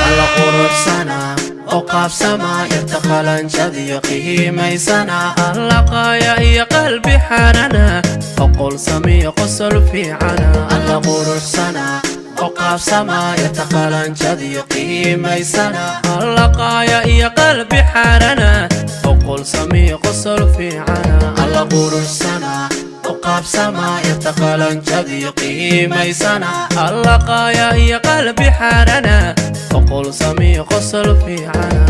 alla quruxsana oo qaabsama yartaqalan jadiyo qiimaysana alla qaaya iyo qalbi xarana oqol samiyo qosol fiicana alla quruxsana oo qaabsama yartaqalan jadiyo qiimaysana alla qaaya iyo qalbi xarana oqol samiyo qosol fiicana alla quruxsana qaabsama yartaqalan jadiyo qiimaysana alla qaaya iyo qalbi xarana oqol samiyo qosol fiicana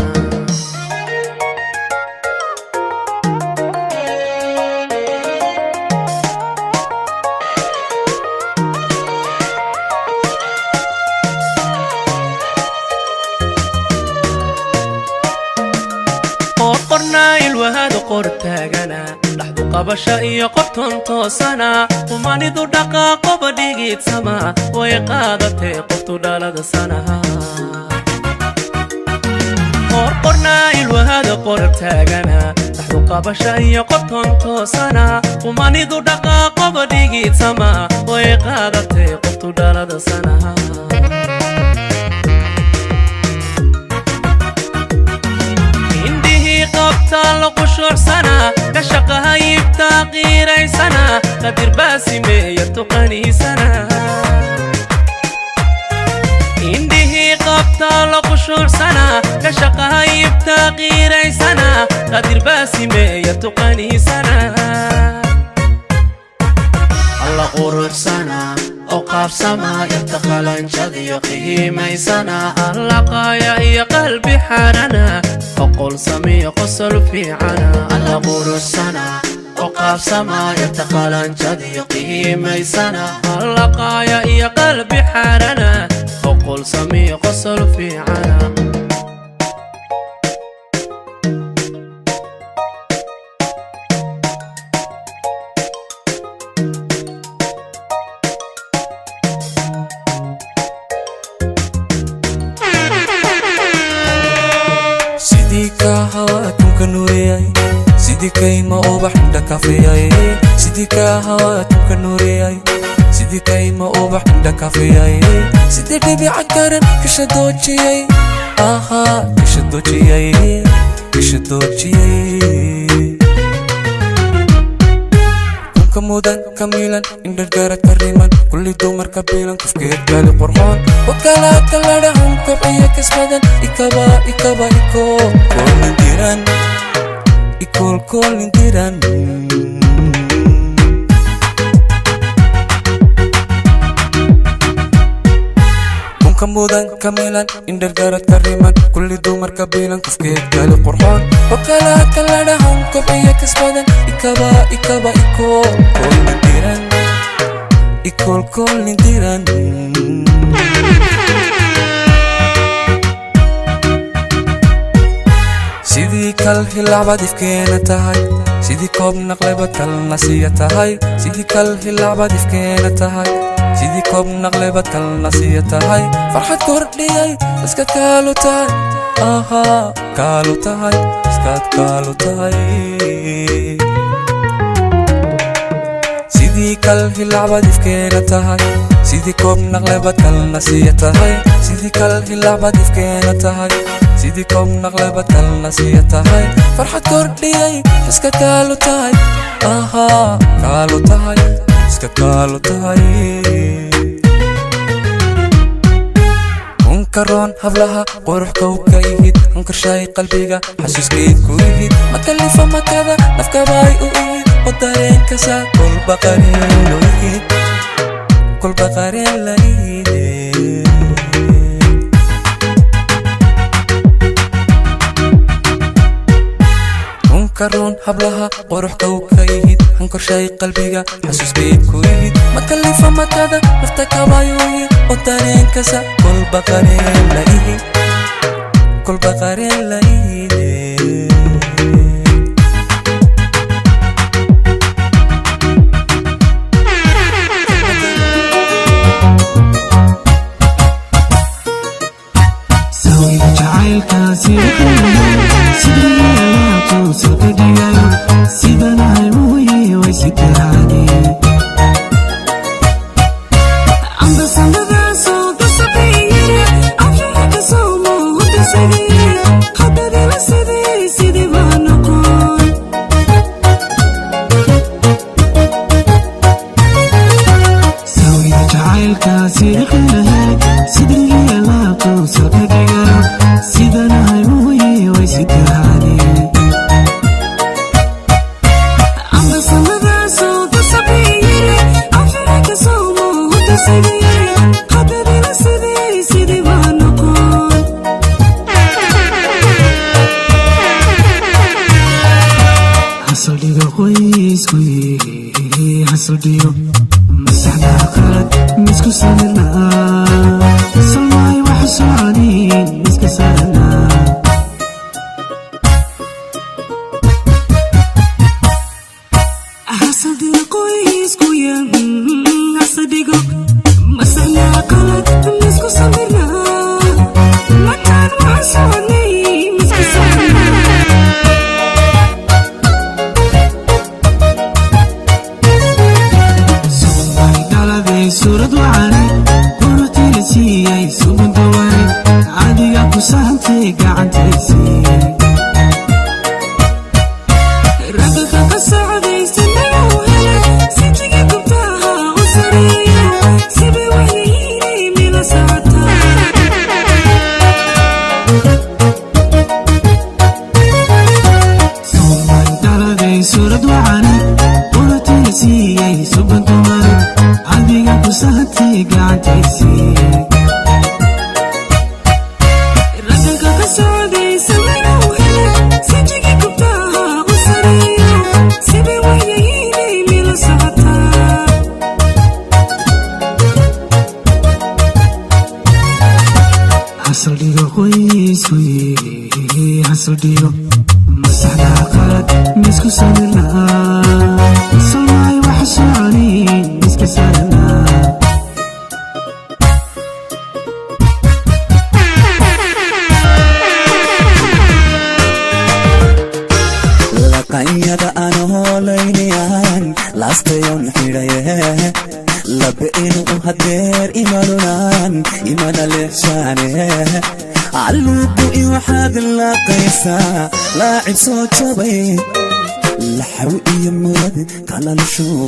qortaagana dhaxdu qabasha iyo qobton toosana umanidu dhaqaaqo badhigiidsama way qaadatay qoftu dhalada sanaha qorqornaa ilwahada qortaagana dhaxdu qabasha iyo qobton toosana umanidu dhaqaaqo badhigiidsama way qaadatay qoftu dhalada sanaha lo qushur sana kashaqaha yibta qiray sana qadir basime yatuqani sana indihi qabta lo qushur sana kashaqaha yibta qiray sana qadir basime yatuqani sana alla quruxsana oo qaabsama yartaqalan jadiyo qiimaysana alla qaaya iyo qalbi xarana oqol samiyo qosol fiicana alla quruxsana oo qaabsama yartaqalan jadiyo qiimaysana alla qaaya iyo qalbi xarana oqol samiyo qosol fiicana sidikay ma ubax dhakafiyay sidika hawaatumka nuuriyay sidikay ma ubax dhakafiyay sidii dhibica garan kisha doojiyay aha kisha doojiyay kunka mudan kamilan indhar garad kariman kulli dumar kabilan kufkeed gaali qurxoon wakalaadka ladhahan kobciya kasbadan ikaba iko koolan diran kolkolin diran kunka mudan kamilan indhar garad kariman kulli dumar kabilan kufkeed gaali qurxoon wakalaadka ladhahan kobciya kasbadan ikaba iko kolkolin diran sidii kal hilacbad ifkeena tahay sidii koob naqleba kalna siya tahay sidii kal hilacbad ifkeena tahay sidii koob naqleba kalna siya tahay farxad kordhiyay iska kaalu tahay aha kaalu tahay iskaad kaalu tahay sidii kal hilacbad ifkeena tahay sidii koob naqleba kalna siya tahay sidii kal hilacbad ifkeena tahay sidii koob naqleba kalna siya tahay farxad kordhiyay iska kaalu tahay aha kaalu tahay iska kaalu tahay unkaroon hablaha qurux kow ka ihid unkarshay qalbiga xasuuskeed ku ihid makalifa makada nafkabaay u ihid oo dareenkasa kolba qareen la ihide karoon hablaha qurux kow ka ihid hankorshay qalbiga xasuuskeed ku ihid makalifa makada nafta kabayu ihid oo dareenkasa kolba qareen la ihide sidana ay muuyi way sidana لاعب صوت شبي لحوقي مرد كلا لشو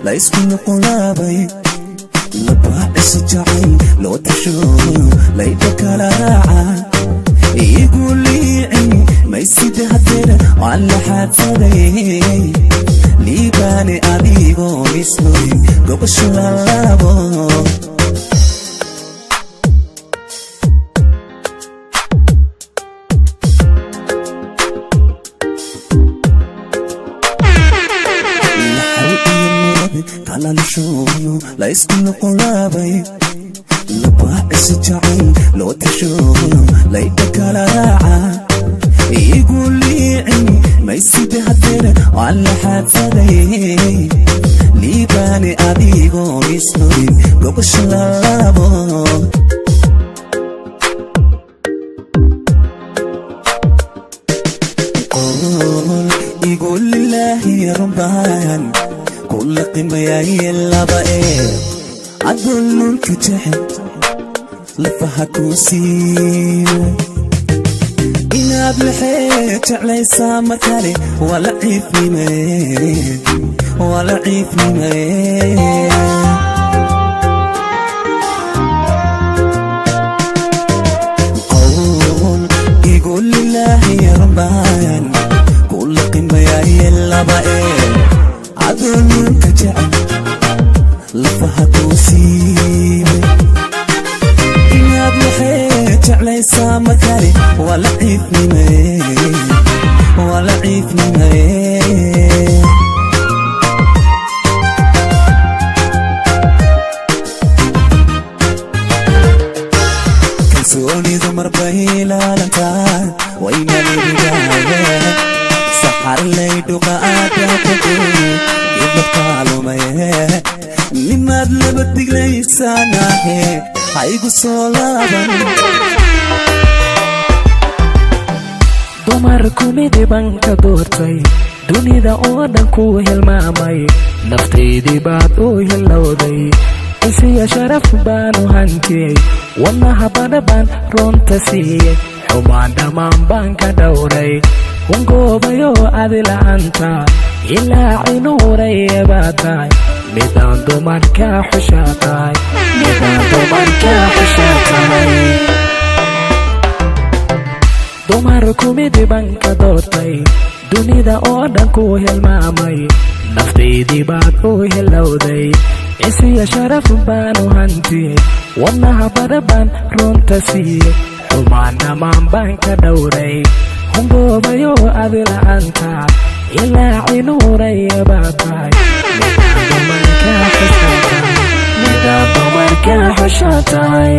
لا يسكن قلابي لبعس جعي لو تشو لا يبكى راعة يقول لي عيني ما يسيد هدر وعلى حد صدي لي بالي أبيبو يسوي قبش للابو كلا لشو لا يسكن قلابي لبعس جعي لو تشو لا يبكى راعة يقول لي عيني ما يسيد هدر وعلى حد صدي لي بالي أبيبو يسوي قبش للابو يقول لله يا ربان كل قمة يا اللبائي عدل الكتحد لفها كوسيو إنا بالحيط علي سامتالي ولا عيفني مين ولا عيفني مين قول يقول لله يا ربان كل قمة يا اللبائي عدل كجعل لفها توسيبي يا ابن حيت علي سامتالي ولا عيفني مين ولا عيفني مين كنسوني ذمر بهيلا لنتان وين البداية سحر لي دقاءات يعتقل يبقى ميه لماذا لبدك ليسانا حيقو صلابا dumarku midiban ka doortay dunida oo dhan ku hilmaamay naftaydii baad u hilowday isiya sharaf baanu hantiyey wadnaha badhabaan roonta siiyey xumaan dhammaan baan ka dhowray hungoobayo adi la'aanta ilaa cinuuraya baa tahay midaan dumarka xushaa tahay midaan dumarka xushaa tahay dumarku midiban ka doortay dunida oo dhan ku hilmaamay naftaydii baad u hilowday isiya sharaf baanu hantiyey wadnaha bada baan runta siiyey xumaan dhammaan baan ka dhowray hungoobayo adi la'aanta ilaa cinuuraya baa tahay midaan dumarkaa xushaa tahay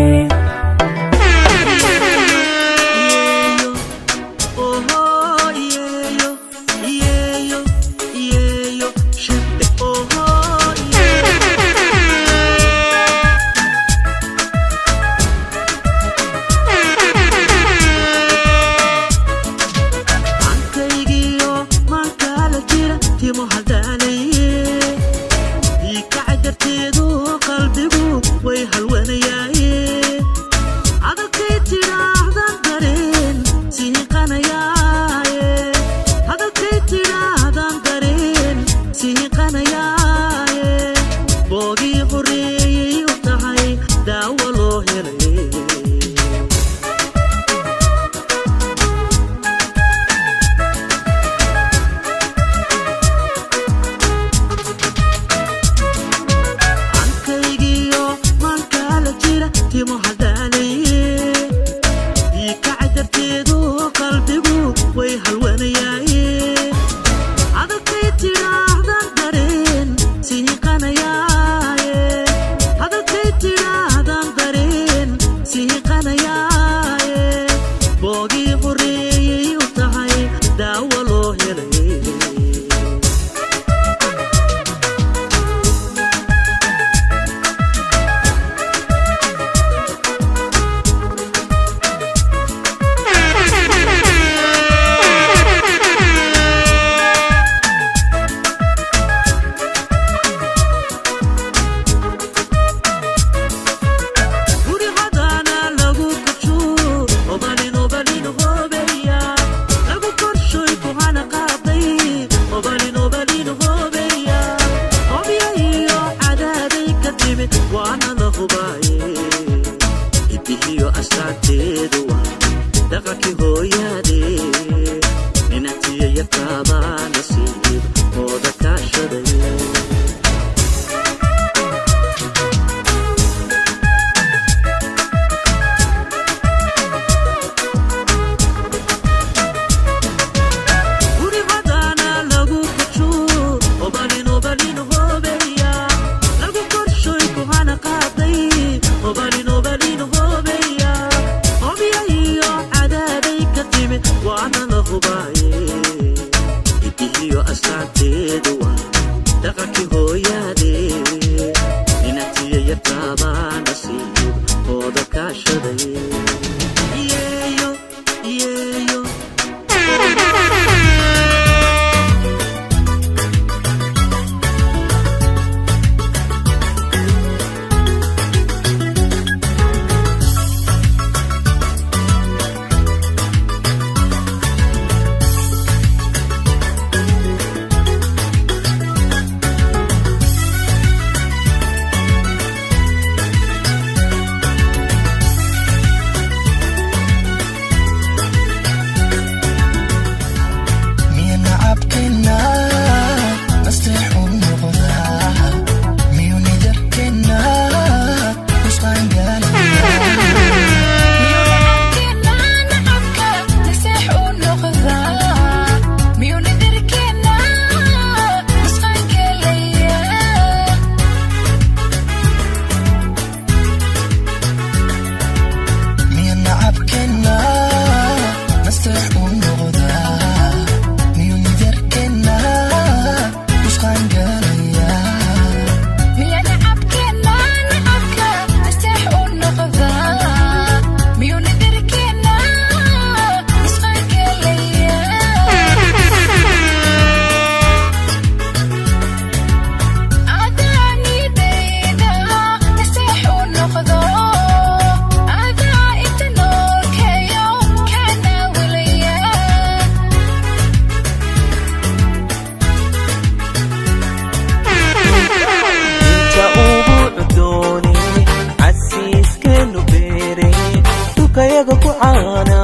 kayaga ku caana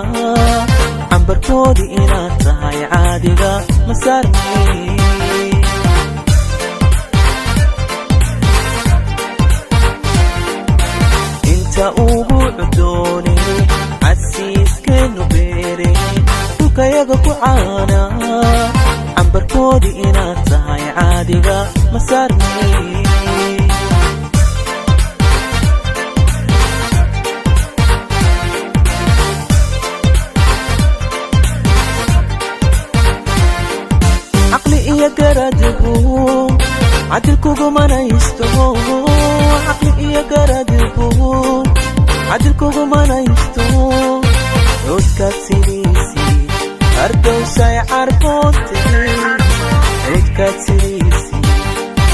cambarkoodii inaad tahay caadiga ma saarni ugu cudoone casiiskeenu beere dhulkayaga ku caana cambarkoodii inaad tahay caadiga ma saarnay عقلي يا قرادبو عدلكو منايستو عقلي يا قرادبو عدلكو منايستو عودكات سيريسي أردو ساي عرفونتي عودكات سيريسي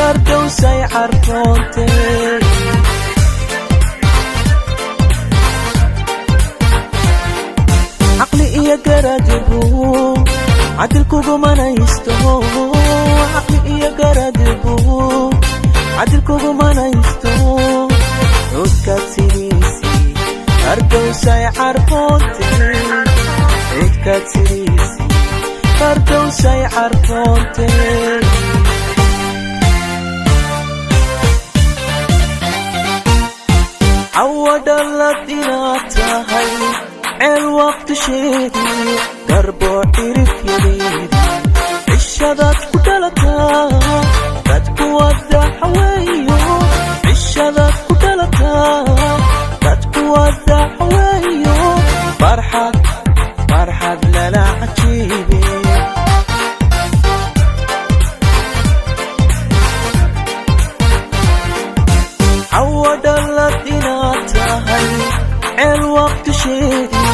أردو ساي عرفونتي عقلي يا قرادبو عدلكو منايستو عقلي يا قرادبو عدلكو منايستو عودكات سيريسي أردو ساي عرفونتي عودكات سيريسي أردو ساي عرفونتي عود الذين تهي الوقت شيدي دربو عرف يريد عشادات كدلتا دادكو ودع حويو عشادات كدلتا دادكو ودع حويو فرحة فرحة للا عجيبي عود الذين تهي الوقت شيدي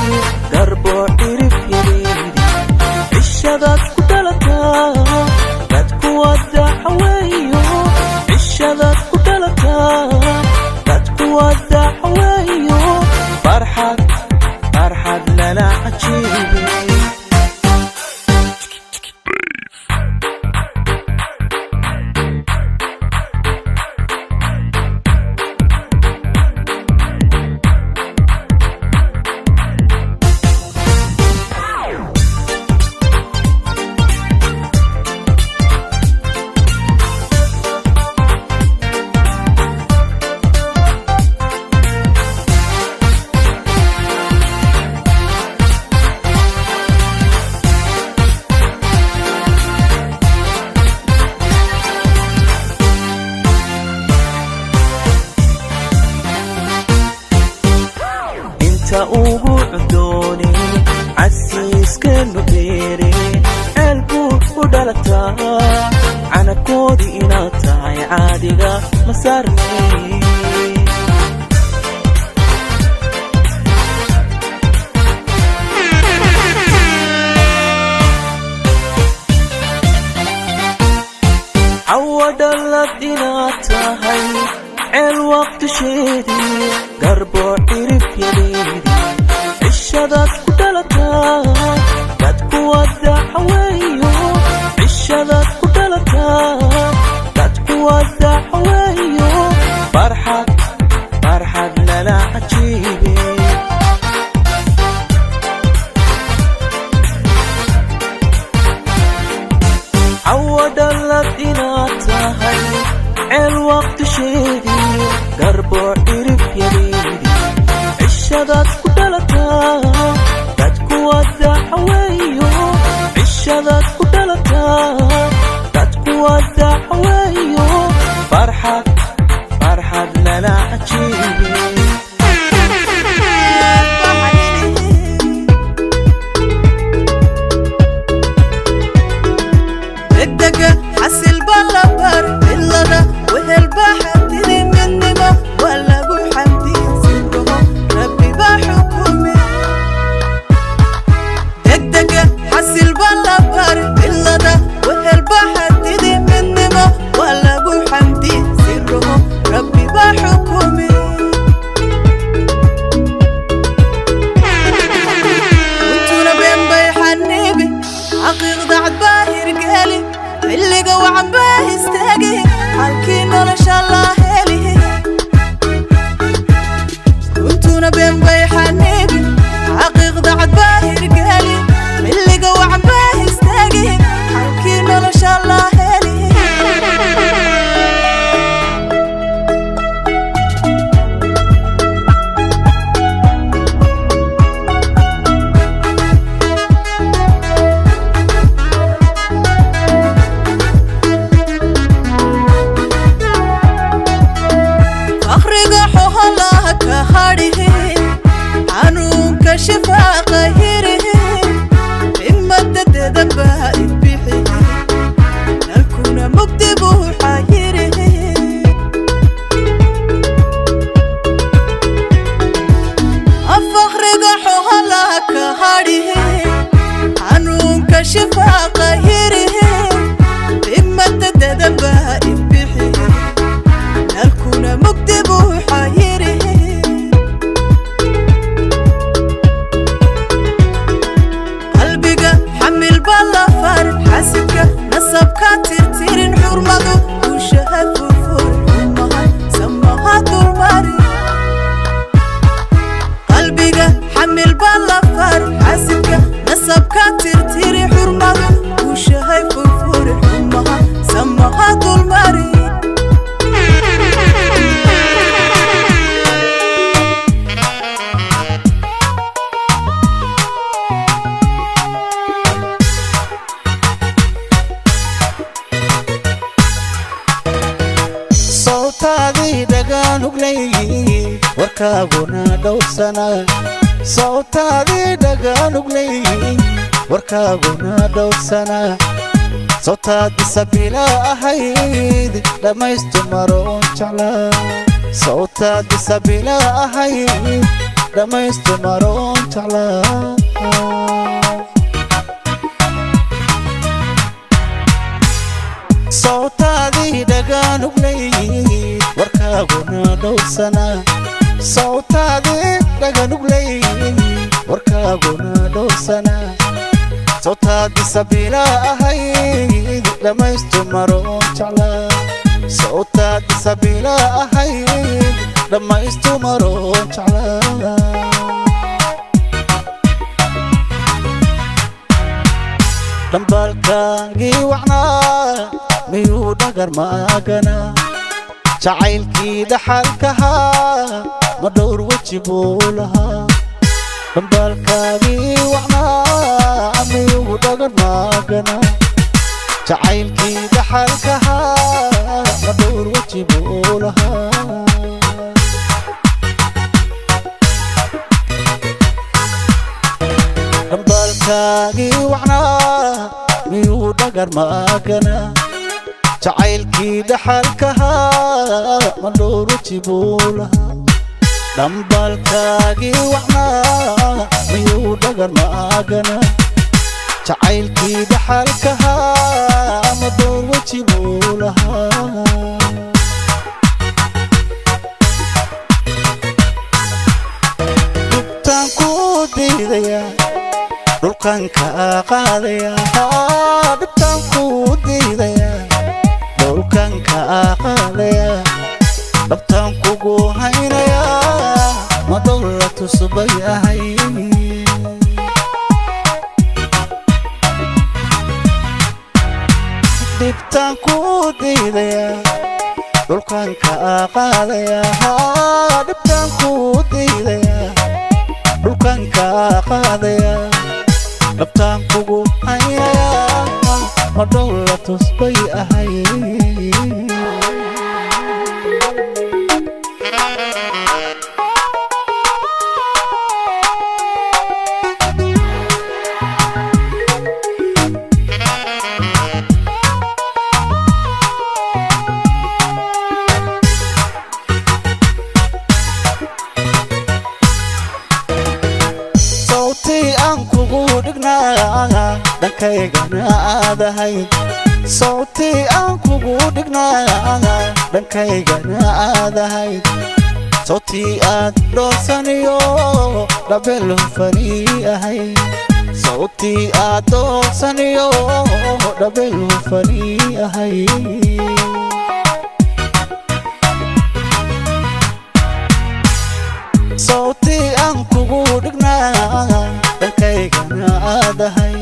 دربو عرف يريد عشادات كدلتا دادكو ودع حويو عشادات كدلتا دادكو ودع حويو فرحة فرحة للا عجيبي ugu cudoone casiiskeenu beere ceelkuu u dhalataa canakoodii inaad tahay caadiga ma saarnay عود الذين تهي الوقت شيدي قربو عرف يريدي عشادات كدلتا دادكو ودع حويو عشادات كدلتا دادكو ودع حويو فرحة فرحة للا عجيبي عود الذين تهي الوقت شيدي قربو عرف يريدي عشادات كدلتا دادكو ودع حويو عشادات كدلتا دادكو ودع حويو فرحة فرحة للا عجيبي حسل بالبر بالله وهالبحر تدي مننا ولا ابو حمدي سره ربي بحكمه صوتادي دقان وقلي وركابنا دوسنا صوتادي دقان وقلي وركابنا دوسنا صوتادي سبيلا أهيد لما يستمرون شعلا صوتادي سبيلا أهيد لما يستمرون شعلا صوتادي دقان وقلي وركابنا دوسنا صوتادي دقان وقلي وركابنا دوسنا صوتادي سبيلا أهيد لما يستمرون شعلا صوتادي سبيلا أهيد لما يستمرون شعلا دنبالكاغي وعنا ميو دقر ماغنا جعيلكي دحالكها مدور وجبولها دنبالكاغي وعنا ميو دقر ماغنا جعيلكي دحالكها مدور وجبولها دنبالكاغي وعنا ميو دقر ماغنا جعيلكي دحالكها مدور وجبولها دنبالكاغي وعنا ميو دقر ماغنا جعيلكي دحالكها مدور وجبولها دبتان كوديديا دولكان كاقاديا دبتان كوديديا دولكان كاقاديا دبتان كوغو هينيا مدولة سبيعي دبتان كوديديا دولكان كاقاديا دبتان كوديديا دولكان كاقاديا دبتان كوغو هينيا مدولة سبيعي dhankayga aadahay صوتي أنكو قودقنا dhankayga aadahay صوتي أدلو سنيو دبلو فريقهي صوتي أدلو سنيو دبلو فريقهي صوتي أنكو قودقنا dhankayga aadahay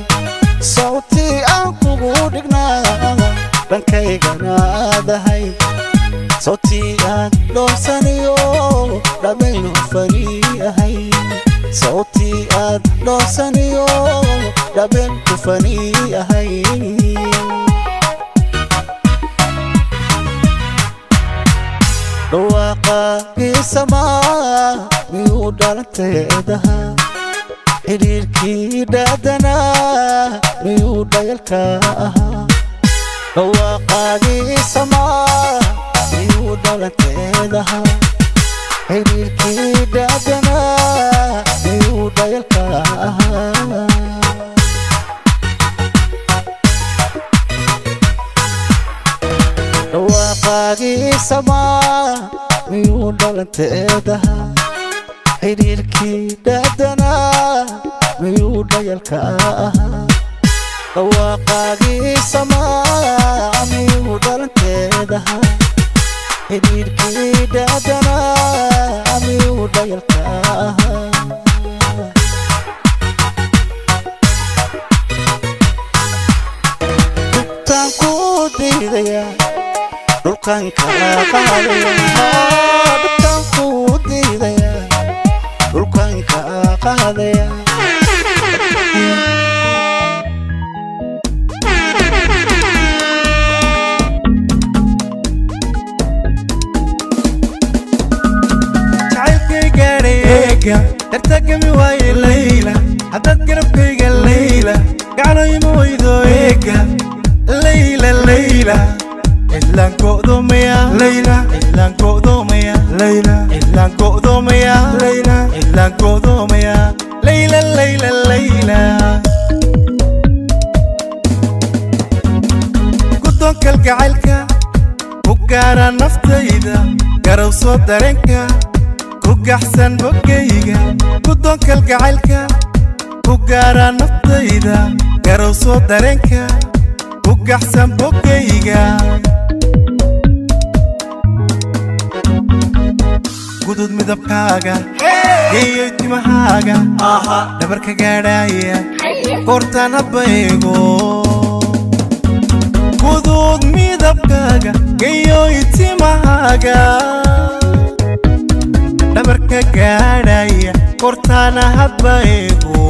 صوتي أنكو قودقنا dhankayga aadahay صوتي أدلو سنيو دبلو فريقهي صوتي أدلو سنيو دبلو فريقهي dhawaaqaagii samaa miyuu dhalanteedaha xiriirkii dhaadanaa miyuu dhayalka ahaa dhawaaqaagii samaa miyuu dhalanteedaha xiriirkii dhaadanaa miyuu dhayalka ahaa dhawaaqaagii samaa miyuu dhalanteedaha xiriirkii dhaadanaa miyuu dhayalka ahaa dhawaaqaagii samaa miyuu dhalanteedaha xiriirkii dhaadanaa miyuu dhayalka ahaa dugtaan ku diidaya dhulkan kala qaadaya dhulkan ku diidaya dhulkan kala qaadaya eega dartagami waaye layla haddaad garabkayga layla gacno ima weydo eega layla layla cidlaan go'doomaya layla cidlaan go'doomaya layla cidlaan go'doomaya layla cidlaan go'doomaya layla layla layla guddoon kalgacaylka ku gaara naftayda garowsoo dareenka ku gaxsan boggayga guddoon kalgacaylka ku gaara naftayda garowsoo dareenka ku gaxsan boggayga gudud midabkaaga geeyoy timahaaga dhabarka gaadhaaya goortaan hadba eego gudud midabkaaga geeyoy timahaaga dhabarka gaadhaaya goortaana hadba eego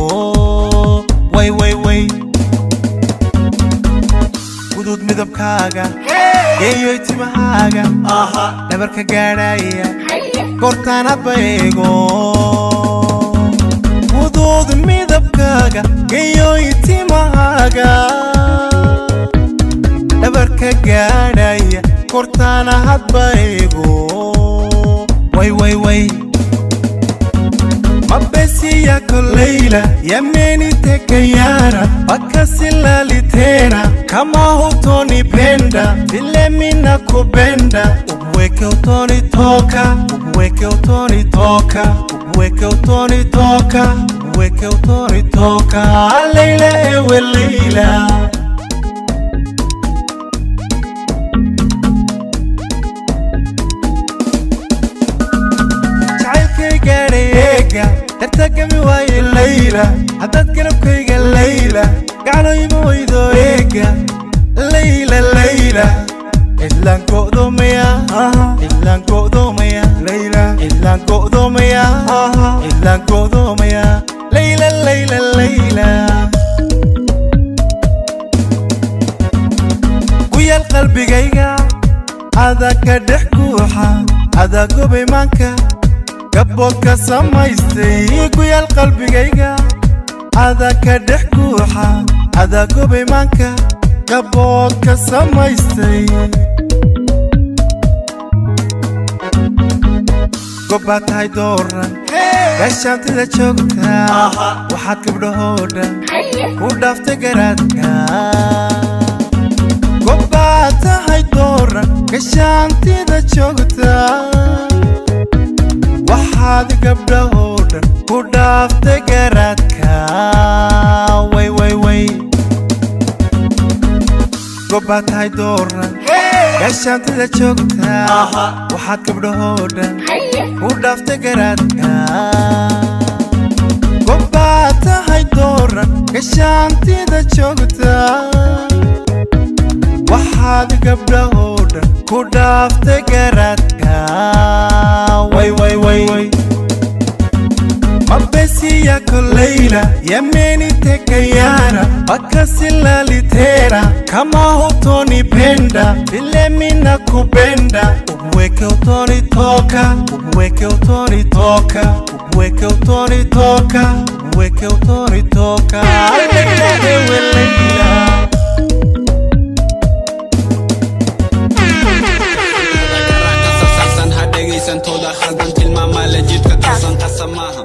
way way way gudud midabkaaga geeyoy timahaaga dhabarka gaadhaaya goortaan hadba eego gudud midabkaaga geeyoy timahaaga dhabarka gaadhaya goortaana hadba eego way way way mabesiya kolayla yameni tekayara wakasilalitena kama hutonipenda vile mina kupenda ubweke utonitoka ubweke utonitoka ubweke utonitoka ubweke utonitoka layla ewe layla dartagami waaye layla haddaad garabkayga layla gacno ima weydo eega layla layla cidlaan go'doomaya cidlaan go'doomaya layla cidlaan go'doomaya cidlaan go'doomaya layla layla layla guyaal qalbigayga adaa ka dhex guuxa adaa gobay maanka gabboodka samaystay guyaal qalbigayga adaa ka dhex guuxa adaa gobay maanka gabboodka samaystay gobbaad tahay dooran gaashaantida joogta waxaad gabdhahoo dhan ku dhaaftay garaadka gobbaad tahay dooran gaashaantida joogta waxaad gabdhahoo dhan ku dhaaftay garaadka way way way gobbaad tahay dooran gaashaantida joogta waxaad gabdhahoo dhan ku dhaaftay garaadka gobbaad tahay dooran gaashaantida joogta waxaad gabdhahoo dhan ku dhaaftay garaadka way way way mabesiya kolayla yameni tekayara wakasilalitena kama hutonipenda vile mina kupenda ubweke utonitoka ubweke utonitoka ubweke utonitoka ubweke utonitoka layla ewe layla toda khaldan tilmaama la jidka kasan qasamaha